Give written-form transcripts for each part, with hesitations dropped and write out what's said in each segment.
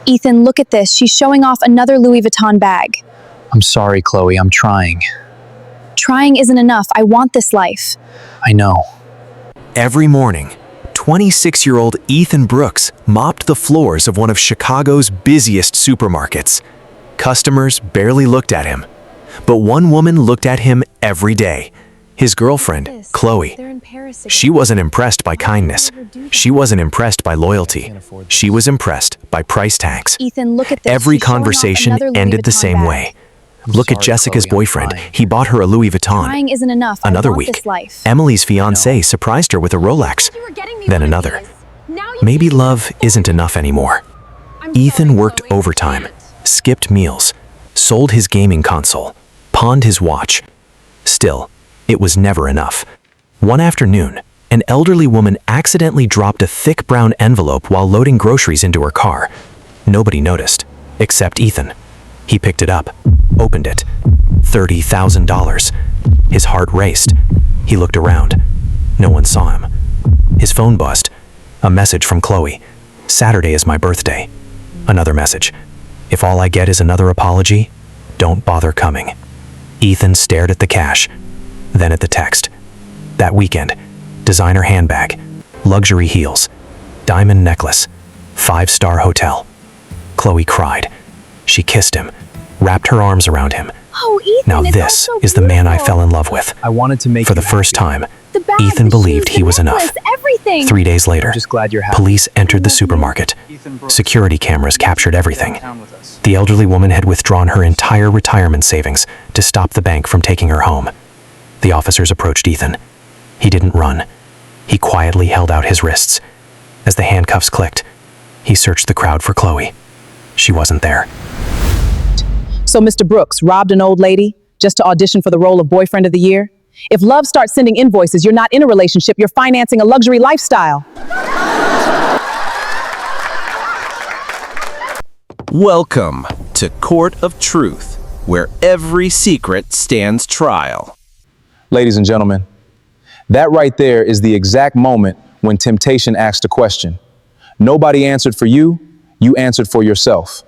Ethan, look at this. She's showing off another Louis Vuitton bag. I'm sorry, Chloe, I'm trying. Trying isn't enough. I want this life. I know. Every morning, 26-year-old Ethan Brooks mopped the floors of one of Chicago's busiest supermarkets. Customers barely looked at him, but one woman looked at him every day. His girlfriend, Chloe. She wasn't impressed by kindness. She wasn't impressed by loyalty. She was impressed by price tags. Ethan, look at this. Every She's showing off conversation another Louis ended the Vuitton same bag. way. Look at sorry, Jessica's Chloe, I'm boyfriend. trying. He bought her a Louis Vuitton. Trying isn't enough. Another I want week, this life. Emily's fiancé surprised her with a Rolex. Then another. Maybe love isn't enough anymore. Ethan worked overtime, skipped meals, sold his gaming console, pawned his watch. Still, it was never enough. One afternoon, an elderly woman accidentally dropped a thick brown envelope while loading groceries into her car. Nobody noticed, except Ethan. He picked it up, opened it. $30,000. His heart raced. He looked around. No one saw him. His phone buzzed. A message from Chloe. Saturday is my birthday. Another message. If all I get is another apology, don't bother coming. Ethan stared at the cash, then at the text. That weekend, designer handbag, luxury heels, diamond necklace, 5-star hotel. Chloe cried. She kissed him, wrapped her arms around him. Oh, Ethan, Now it's this all so is the man I beautiful. fell in love with. I wanted to make For you the first happy. time, The bag, Ethan the believed shoes, he the was necklace, enough. Everything. 3 days later, I'm just glad you're happy. police entered the supermarket. Security cameras captured everything. The elderly woman had withdrawn her entire retirement savings to stop the bank from taking her home. The officers approached Ethan. He didn't run. He quietly held out his wrists. As the handcuffs clicked, he searched the crowd for Chloe. She wasn't there. So Mr. Brooks robbed an old lady just to audition for the role of boyfriend of the year? If love starts sending invoices, you're not in a relationship, you're financing a luxury lifestyle. Welcome to Court of Truth, where every secret stands trial. Ladies and gentlemen, that right there is the exact moment when temptation asked a question. Nobody answered for you, you answered for yourself.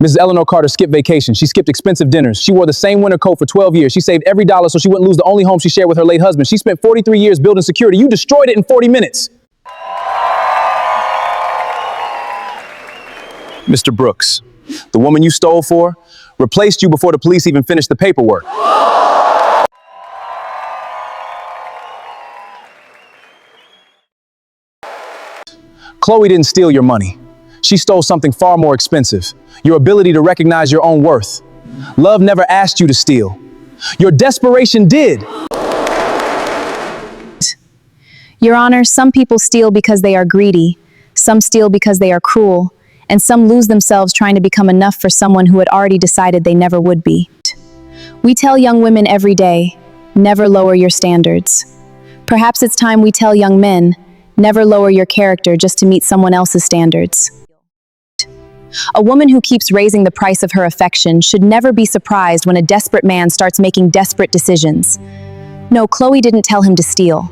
Mrs. Eleanor Carter skipped vacation. She skipped expensive dinners. She wore the same winter coat for 12 years. She saved every dollar so she wouldn't lose the only home she shared with her late husband. She spent 43 years building security. You destroyed it in 40 minutes. Mr. Brooks, the woman you stole for replaced you before the police even finished the paperwork. Chloe didn't steal your money. She stole something far more expensive, your ability to recognize your own worth. Love never asked you to steal. Your desperation did. Your Honor, some people steal because they are greedy, some steal because they are cruel, and some lose themselves trying to become enough for someone who had already decided they never would be. We tell young women every day, never lower your standards. Perhaps it's time we tell young men, never lower your character just to meet someone else's standards. A woman who keeps raising the price of her affection should never be surprised when a desperate man starts making desperate decisions. No, Chloe didn't tell him to steal.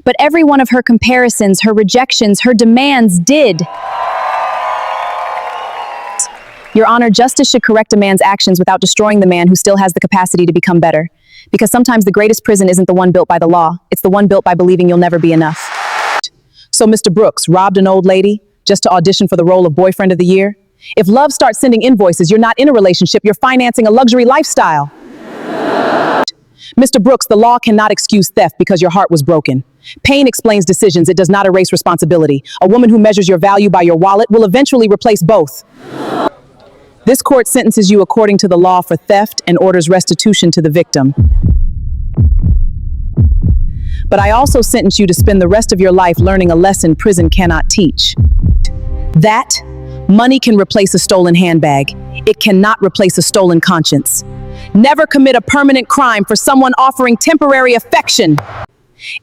But every one of her comparisons, her rejections, her demands did. Your Honor, justice should correct a man's actions without destroying the man who still has the capacity to become better. Because sometimes the greatest prison isn't the one built by the law, it's the one built by believing you'll never be enough. So Mr. Brooks robbed an old lady just to audition for the role of boyfriend of the year? If love starts sending invoices, you're not in a relationship, you're financing a luxury lifestyle. Mr. Brooks, the law cannot excuse theft because your heart was broken. Pain explains decisions, it does not erase responsibility. A woman who measures your value by your wallet will eventually replace both. This court sentences you according to the law for theft and orders restitution to the victim. But I also sentence you to spend the rest of your life learning a lesson prison cannot teach. That money can replace a stolen handbag. It cannot replace a stolen conscience. Never commit a permanent crime for someone offering temporary affection.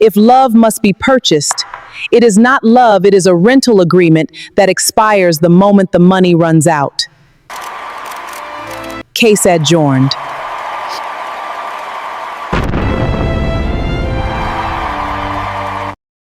If love must be purchased, it is not love, it is a rental agreement that expires the moment the money runs out. Case adjourned.